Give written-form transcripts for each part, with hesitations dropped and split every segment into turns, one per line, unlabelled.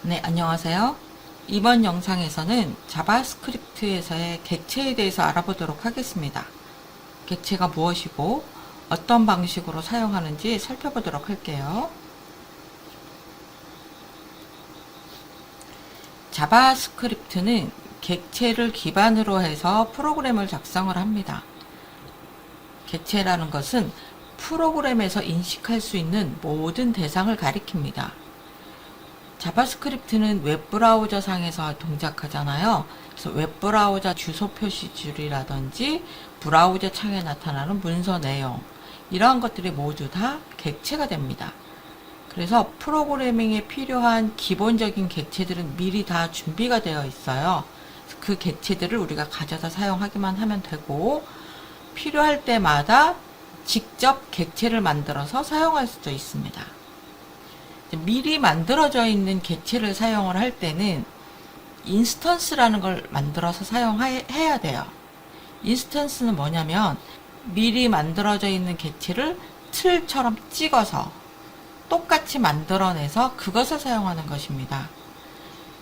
네, 안녕하세요. 이번 영상에서는 자바스크립트에서의 객체에 대해서 알아보도록 하겠습니다. 객체가 무엇이고 어떤 방식으로 사용하는지 살펴보도록 할게요. 자바스크립트는 객체를 기반으로 해서 프로그램을 작성을 합니다. 객체라는 것은 프로그램에서 인식할 수 있는 모든 대상을 가리킵니다. 자바스크립트는 웹브라우저 상에서 동작하잖아요. 그래서 웹브라우저 주소 표시줄이라든지 브라우저 창에 나타나는 문서 내용, 이러한 것들이 모두 다 객체가 됩니다. 그래서 프로그래밍에 필요한 기본적인 객체들은 미리 다 준비가 되어 있어요. 그 객체들을 우리가 가져다 사용하기만 하면 되고, 필요할 때마다 직접 객체를 만들어서 사용할 수도 있습니다. 미리 만들어져 있는 객체를 사용을 할 때는 인스턴스라는 걸 만들어서 사용해야 돼요. 인스턴스는 뭐냐면 미리 만들어져 있는 객체를 틀처럼 찍어서 똑같이 만들어내서 그것을 사용하는 것입니다.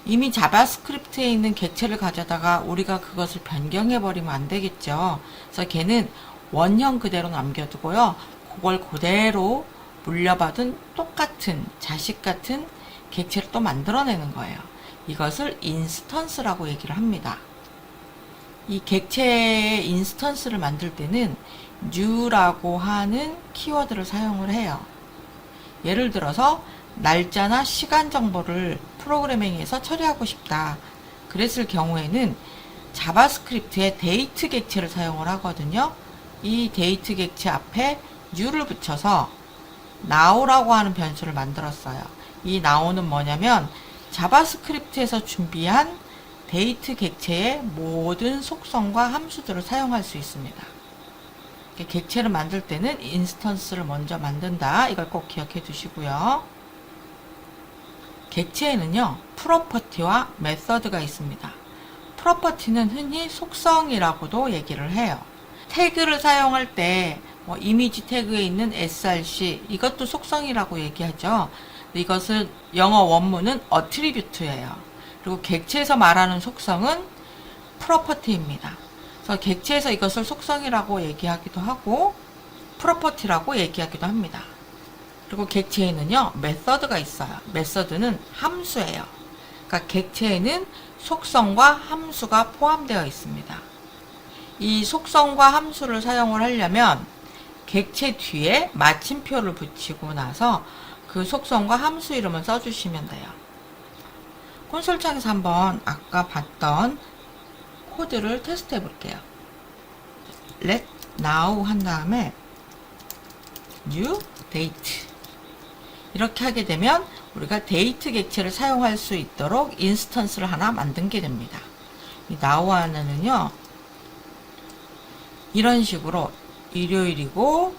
이미 자바스크립트에 있는 객체를 가져다가 우리가 그것을 변경해버리면 안 되겠죠. 그래서 걔는 원형 그대로 남겨두고요. 그걸 그대로 물려받은 똑같은 자식 같은 객체를 또 만들어내는 거예요. 이것을 인스턴스라고 얘기를 합니다. 이 객체의 인스턴스를 만들 때는 new라고 하는 키워드를 사용을 해요. 예를 들어서 날짜나 시간 정보를 프로그래밍에서 처리하고 싶다. 그랬을 경우에는 자바스크립트에 데이트 객체를 사용을 하거든요. 이 데이트 객체 앞에 new를 붙여서 now라고 하는 변수를 만들었어요. 이 now는 뭐냐면 자바스크립트에서 준비한 데이트 객체의 모든 속성과 함수들을 사용할 수 있습니다. 객체를 만들 때는 인스턴스를 먼저 만든다. 이걸 꼭 기억해 두시고요. 객체에는요, 프로퍼티와 메서드가 있습니다. 프로퍼티는 흔히 속성이라고도 얘기를 해요. 태그를 사용할 때 이미지 태그에 있는 src, 이것도 속성이라고 얘기하죠. 이것은 영어 원문은 attribute예요. 그리고 객체에서 말하는 속성은 property입니다. 그래서 객체에서 이것을 속성이라고 얘기하기도 하고 property라고 얘기하기도 합니다. 그리고 객체에는요, method가 있어요. method는 함수예요. 그러니까 객체에는 속성과 함수가 포함되어 있습니다. 이 속성과 함수를 사용을 하려면 객체 뒤에 마침표를 붙이고 나서 그 속성과 함수 이름을 써주시면 돼요. 콘솔창에서 한번 아까 봤던 코드를 테스트 해볼게요. let now 한 다음에 new date, 이렇게 하게 되면 우리가 데이트 객체를 사용할 수 있도록 인스턴스를 하나 만든 게 됩니다. 이 now 안에는요, 이런 식으로 일요일이고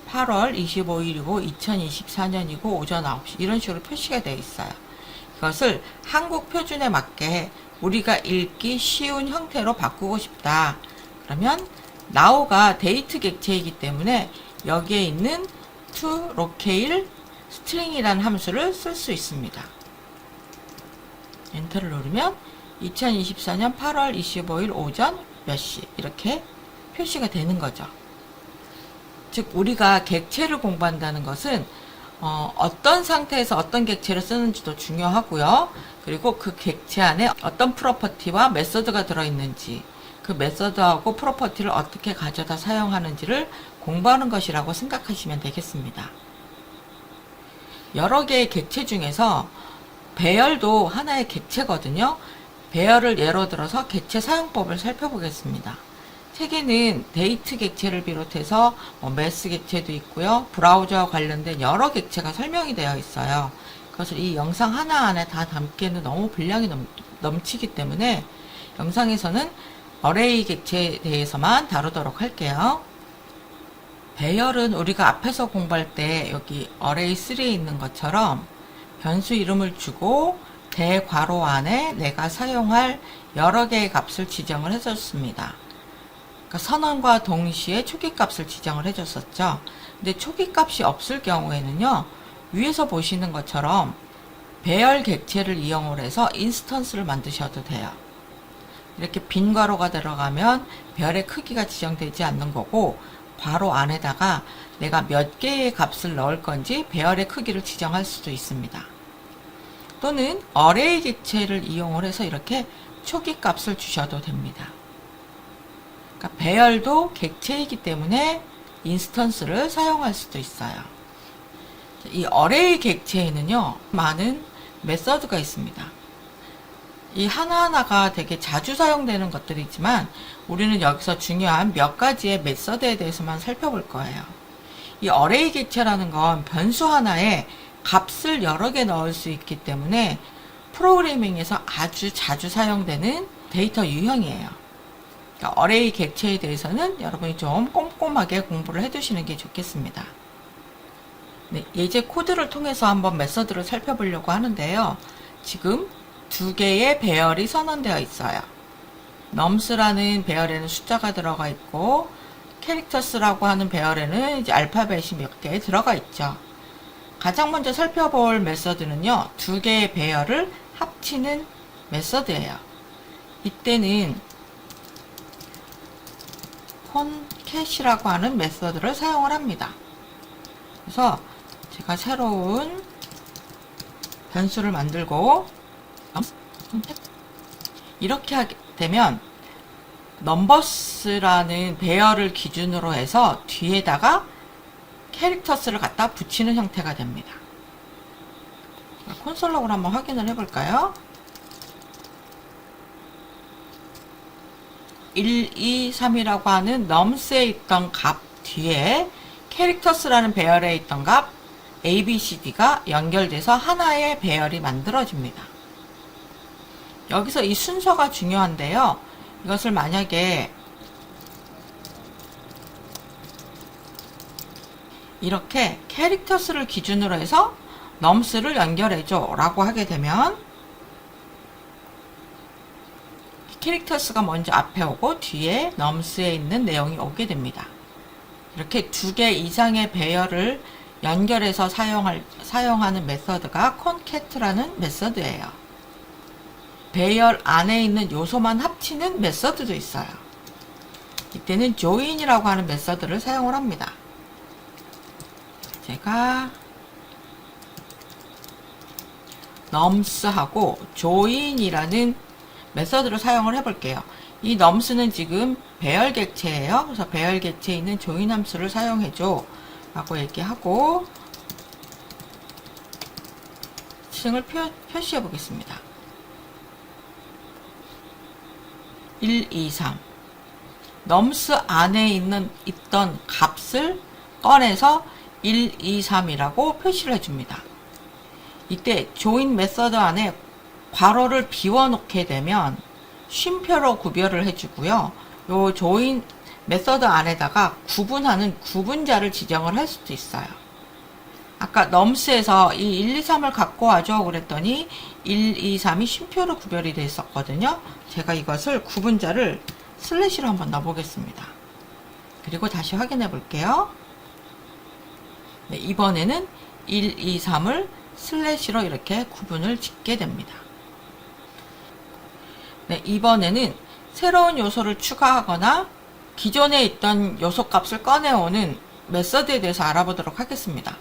8월 25일이고 2024년이고 오전 9시, 이런 식으로 표시가 되어 있어요. 이것을 한국 표준에 맞게 우리가 읽기 쉬운 형태로 바꾸고 싶다. 그러면 now가 데이트 객체이기 때문에 여기에 있는 to locale string이라는 함수를 쓸 수 있습니다. 엔터를 누르면 2024년 8월 25일 오전 몇 시, 이렇게 표시가 되는 거죠. 즉 우리가 객체를 공부한다는 것은 어떤 상태에서 어떤 객체를 쓰는지도 중요하고요. 그리고 그 객체 안에 어떤 프로퍼티와 메서드가 들어있는지, 그 메서드하고 프로퍼티를 어떻게 가져다 사용하는지를 공부하는 것이라고 생각하시면 되겠습니다. 여러 개의 객체 중에서 배열도 하나의 객체거든요. 배열을 예로 들어서 객체 사용법을 살펴보겠습니다. 책에는 데이트 객체를 비롯해서 매스 객체도 있고요. 브라우저와 관련된 여러 객체가 설명이 되어 있어요. 그것을 이 영상 하나 안에 다 담기에는 너무 분량이 넘치기 때문에 영상에서는 어레이 객체에 대해서만 다루도록 할게요. 배열은 우리가 앞에서 공부할 때 여기 어레이 3에 있는 것처럼 변수 이름을 주고 대괄호 안에 내가 사용할 여러 개의 값을 지정을 해줬습니다. 선언과 동시에 초기값을 지정을 해줬었죠. 근데 초기값이 없을 경우에는요, 위에서 보시는 것처럼 배열 객체를 이용을 해서 인스턴스를 만드셔도 돼요. 이렇게 빈 괄호가 들어가면 별의 크기가 지정되지 않는 거고, 괄호 안에다가 내가 몇 개의 값을 넣을 건지 배열의 크기를 지정할 수도 있습니다. 또는 어레이 객체를 이용을 해서 이렇게 초기 값을 주셔도 됩니다. 그러니까 배열도 객체이기 때문에 인스턴스를 사용할 수도 있어요. 이 어레이 객체에는요, 많은 메서드가 있습니다. 이 하나하나가 되게 자주 사용되는 것들이지만 우리는 여기서 중요한 몇 가지의 메서드에 대해서만 살펴볼 거예요. 이 어레이 객체라는 건 변수 하나에 값을 여러 개 넣을 수 있기 때문에 프로그래밍에서 아주 자주 사용되는 데이터 유형이에요. 그러니까 어레이 객체에 대해서는 여러분이 좀 꼼꼼하게 공부를 해두시는 게 좋겠습니다. 네, 예제 코드를 통해서 한번 메서드를 살펴보려고 하는데요. 지금 두 개의 배열이 선언되어 있어요. nums라는 배열에는 숫자가 들어가 있고 characters라고 하는 배열에는 이제 알파벳이 몇 개 들어가 있죠. 가장 먼저 살펴볼 메서드는요, 두 개의 배열을 합치는 메서드예요. 이때는 concate이라고 하는 메서드를 사용을 합니다. 그래서 제가 새로운 변수를 만들고 이렇게 하게 되면 넘버스라는 배열을 기준으로 해서 뒤에다가 캐릭터스를 갖다 붙이는 형태가 됩니다. 콘솔 로그를 한번 확인을 해볼까요? 1, 2, 3이라고 하는 nums에 있던 값 뒤에 캐릭터스라는 배열에 있던 값 A, B, C, D가 연결돼서 하나의 배열이 만들어집니다. 여기서 이 순서가 중요한데요. 이것을 만약에 이렇게 캐릭터스를 기준으로 해서 nums를 연결해줘 라고 하게 되면 캐릭터스가 먼저 앞에 오고 뒤에 nums에 있는 내용이 오게 됩니다. 이렇게 두 개 이상의 배열을 연결해서 사용하는 메서드가 concate라는 메서드예요. 배열 안에 있는 요소만 합치는 메서드도 있어요. 이때는 join이라고 하는 메서드를 사용을 합니다. 제가 nums하고 join이라는 메서드를 사용을 해볼게요. 이 nums는 지금 배열 객체예요. 그래서 배열 객체에 있는 join 함수를 사용해줘 라고 얘기하고 층을 표시해 보겠습니다. 1, 2, 3 nums 안에 있던 값을 꺼내서 1, 2, 3이라고 표시를 해줍니다. 이때 join 메서드 안에 괄호를 비워놓게 되면 쉼표로 구별을 해주고요. 요 join 메서드 안에다가 구분하는 구분자를 지정을 할 수도 있어요. 아까 nums에서 이 1, 2, 3을 갖고 와줘 그랬더니 1, 2, 3이 쉼표로 구별이 되어 있었거든요. 제가 이것을 구분자를 슬래시로 한번 넣어보겠습니다. 그리고 다시 확인해 볼게요. 네, 이번에는 1, 2, 3을 슬래시로 이렇게 구분을 짓게 됩니다. 네, 이번에는 새로운 요소를 추가하거나 기존에 있던 요소 값을 꺼내오는 메서드에 대해서 알아보도록 하겠습니다.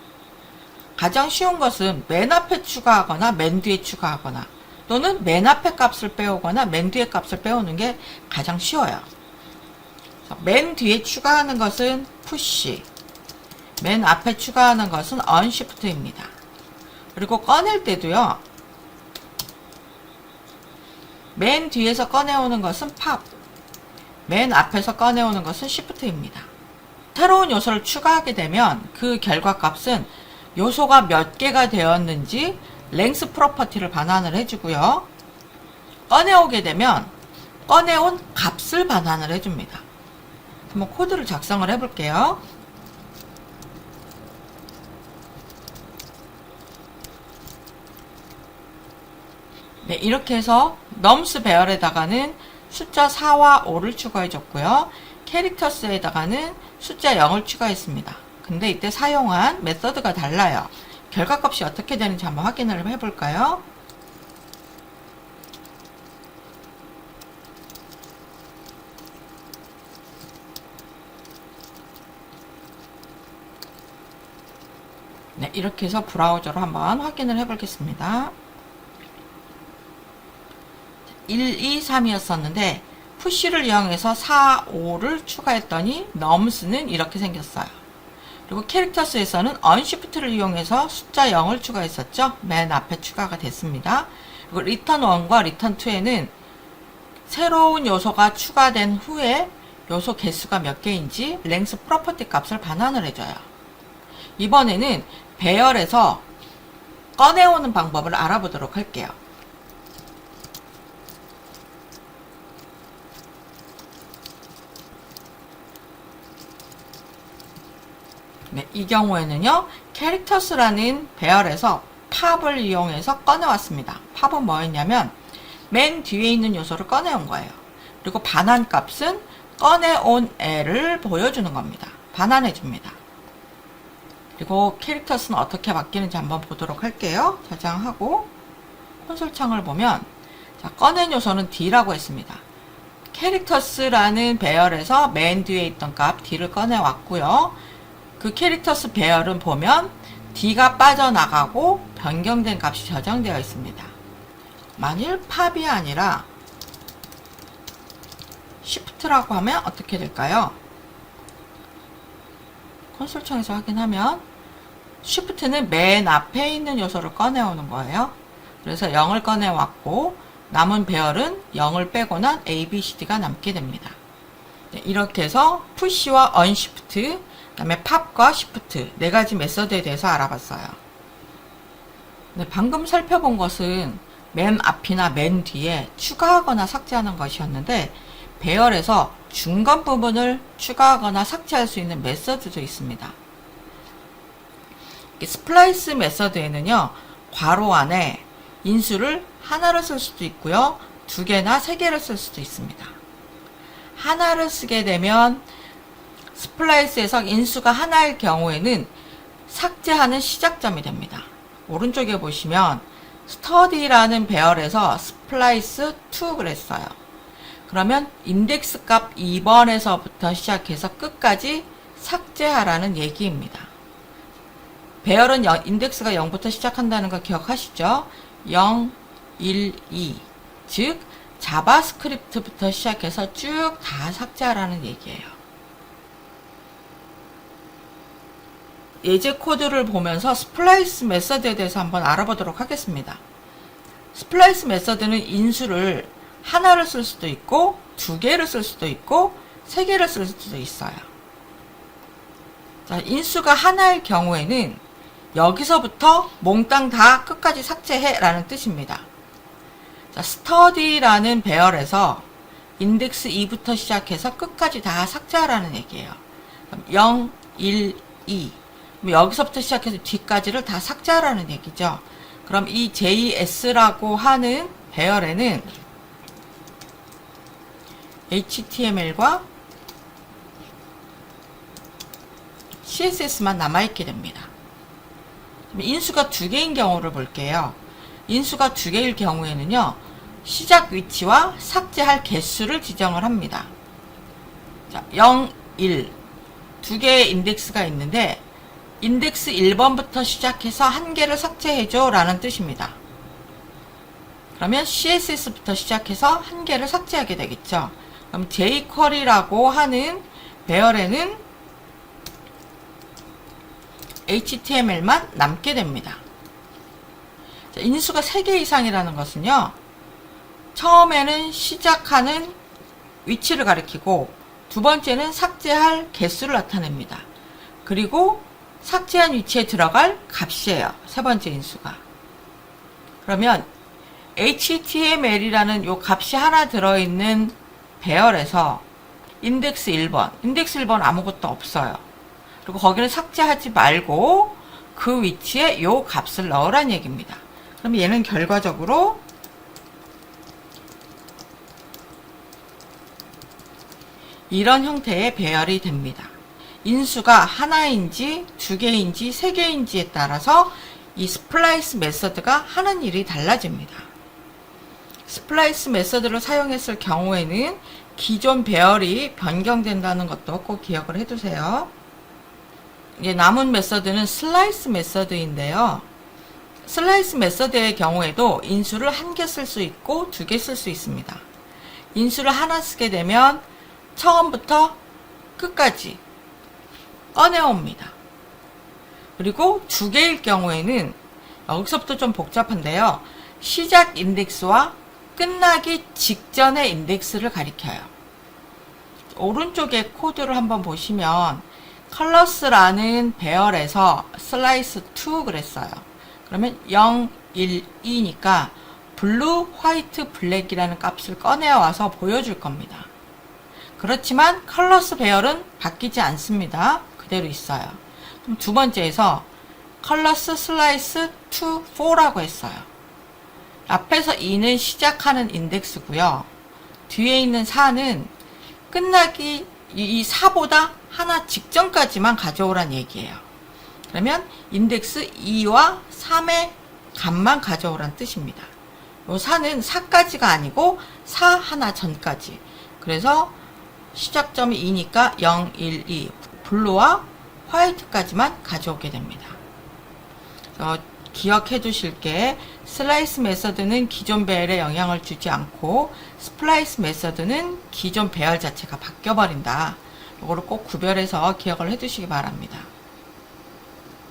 가장 쉬운 것은 맨 앞에 추가하거나 맨 뒤에 추가하거나 또는 맨 앞에 값을 빼오거나 맨 뒤에 값을 빼오는 게 가장 쉬워요. 맨 뒤에 추가하는 것은 push, 맨 앞에 추가하는 것은 unshift입니다. 그리고 꺼낼 때도요, 맨 뒤에서 꺼내오는 것은 pop, 맨 앞에서 꺼내오는 것은 shift입니다. 새로운 요소를 추가하게 되면 그 결과값은 요소가 몇 개가 되었는지 length 프로퍼티를 반환을 해주고요. 꺼내오게 되면 꺼내온 값을 반환을 해줍니다. 한번 코드를 작성을 해볼게요. 네, 이렇게 해서 nums 배열에다가는 숫자 4와 5를 추가해줬고요. 캐릭터스에다가는 숫자 0을 추가했습니다. 근데 이때 사용한 메서드가 달라요. 결과값이 어떻게 되는지 한번 확인을 해볼까요? 네, 이렇게 해서 브라우저로 한번 확인을 해보겠습니다. 1, 2, 3이었었는데 푸시를 이용해서 4, 5를 추가했더니 넘스는 이렇게 생겼어요. 그리고 캐릭터스에서는 언시프트를 이용해서 숫자 0을 추가했었죠. 맨 앞에 추가가 됐습니다. 그리고 리턴 1과 리턴 2에는 새로운 요소가 추가된 후에 요소 개수가 몇 개인지 랭스 프로퍼티 값을 반환을 해줘요. 이번에는 배열에서 꺼내오는 방법을 알아보도록 할게요. 네, 이 경우에는요, 캐릭터스라는 배열에서 팝을 이용해서 꺼내왔습니다. 팝은 뭐였냐면 맨 뒤에 있는 요소를 꺼내온 거예요. 그리고 반환 값은 꺼내온 애를 보여주는 겁니다. 반환해줍니다. 그리고 캐릭터스는 어떻게 바뀌는지 한번 보도록 할게요. 저장하고 콘솔 창을 보면, 자, 꺼낸 요소는 D라고 했습니다. 캐릭터스라는 배열에서 맨 뒤에 있던 값 D를 꺼내왔고요. 그 캐릭터스 배열은 보면 D가 빠져나가고 변경된 값이 저장되어 있습니다. 만일 팝이 아니라 Shift라고 하면 어떻게 될까요? 콘솔 창에서 확인하면 Shift는 맨 앞에 있는 요소를 꺼내오는 거예요. 그래서 0을 꺼내왔고 남은 배열은 0을 빼고 난 A, B, C, D가 남게 됩니다. 네, 이렇게 해서 푸시와 언시프트, 그 다음에 팝과 시프트 네 가지 메서드에 대해서 알아봤어요. 네, 방금 살펴본 것은 맨 앞이나 맨 뒤에 추가하거나 삭제하는 것이었는데 배열에서 중간 부분을 추가하거나 삭제할 수 있는 메서드도 있습니다. 스플라이스 메서드에는요, 괄호 안에 인수를 하나를 쓸 수도 있고요, 두 개나 세 개를 쓸 수도 있습니다. 하나를 쓰게 되면 스플라이스에서 인수가 하나일 경우에는 삭제하는 시작점이 됩니다. 오른쪽에 보시면 스터디라는 배열에서 스플라이스 2 그랬어요. 그러면 인덱스 값 2번에서부터 시작해서 끝까지 삭제하라는 얘기입니다. 배열은 인덱스가 0부터 시작한다는 거 기억하시죠? 0, 1, 2. 즉 자바스크립트부터 시작해서 쭉 다 삭제하라는 얘기예요. 예제 코드를 보면서 스플라이스 메서드에 대해서 한번 알아보도록 하겠습니다. 스플라이스 메서드는 인수를 하나를 쓸 수도 있고 두 개를 쓸 수도 있고 세 개를 쓸 수도 있어요. 자, 인수가 하나일 경우에는 여기서부터 몽땅 다 끝까지 삭제해 라는 뜻입니다. 자, 스터디라는 배열에서 인덱스 2부터 시작해서 끝까지 다 삭제하라는 얘기예요. 0, 1, 2. 여기서부터 시작해서 뒤까지를 다 삭제하라는 얘기죠. 그럼 이 JS라고 하는 배열에는 HTML과 CSS만 남아있게 됩니다. 인수가 두 개인 경우를 볼게요. 인수가 두 개일 경우에는요, 시작 위치와 삭제할 개수를 지정을 합니다. 자, 0, 1. 두 개의 인덱스가 있는데, 인덱스 1번부터 시작해서 한 개를 삭제해줘 라는 뜻입니다. 그러면 CSS부터 시작해서 한 개를 삭제하게 되겠죠. 그럼 jQuery라고 하는 배열에는 HTML만 남게 됩니다. 자, 인수가 3개 이상이라는 것은요, 처음에는 시작하는 위치를 가리키고 두 번째는 삭제할 개수를 나타냅니다. 그리고 삭제한 위치에 들어갈 값이에요. 세 번째 인수가. 그러면 HTML이라는 요 값이 하나 들어있는 배열에서 인덱스 1번 아무것도 없어요. 그리고 거기는 삭제하지 말고 그 위치에 요 값을 넣으란 얘기입니다. 그럼 얘는 결과적으로 이런 형태의 배열이 됩니다. 인수가 하나인지 두 개인지 세 개인지에 따라서 이 스플라이스 메서드가 하는 일이 달라집니다. 스플라이스 메서드를 사용했을 경우에는 기존 배열이 변경된다는 것도 꼭 기억을 해두세요. 이제 남은 메서드는 슬라이스 메서드인데요. 슬라이스 메서드의 경우에도 인수를 1개 쓸 수 있고 2개 쓸 수 있습니다. 인수를 하나 쓰게 되면 처음부터 끝까지 꺼내옵니다. 그리고 2개일 경우에는 여기서부터 좀 복잡한데요. 시작 인덱스와 끝나기 직전의 인덱스를 가리켜요. 오른쪽에 코드를 한번 보시면 컬러스라는 배열에서 슬라이스 2 그랬어요. 그러면 0, 1, 2니까 블루, 화이트, 블랙이라는 값을 꺼내와서 보여줄 겁니다. 그렇지만 컬러스 배열은 바뀌지 않습니다. 그대로 있어요. 그럼 두 번째에서 컬러스 슬라이스 2, 4라고 했어요. 앞에서 2는 시작하는 인덱스고요. 뒤에 있는 4는 끝나기 이 4보다 하나 직전까지만 가져오란 얘기예요. 그러면 인덱스 2와 3의 값만 가져오란 뜻입니다. 요 4는 4까지가 아니고 4 하나 전까지. 그래서 시작점이 2니까 0, 1, 2 블루와 화이트까지만 가져오게 됩니다. 기억해 두실 게 슬라이스 메서드는 기존 배열에 영향을 주지 않고 스플라이스 메서드는 기존 배열 자체가 바뀌어 버린다. 이거를 꼭 구별해서 기억을 해 두시기 바랍니다.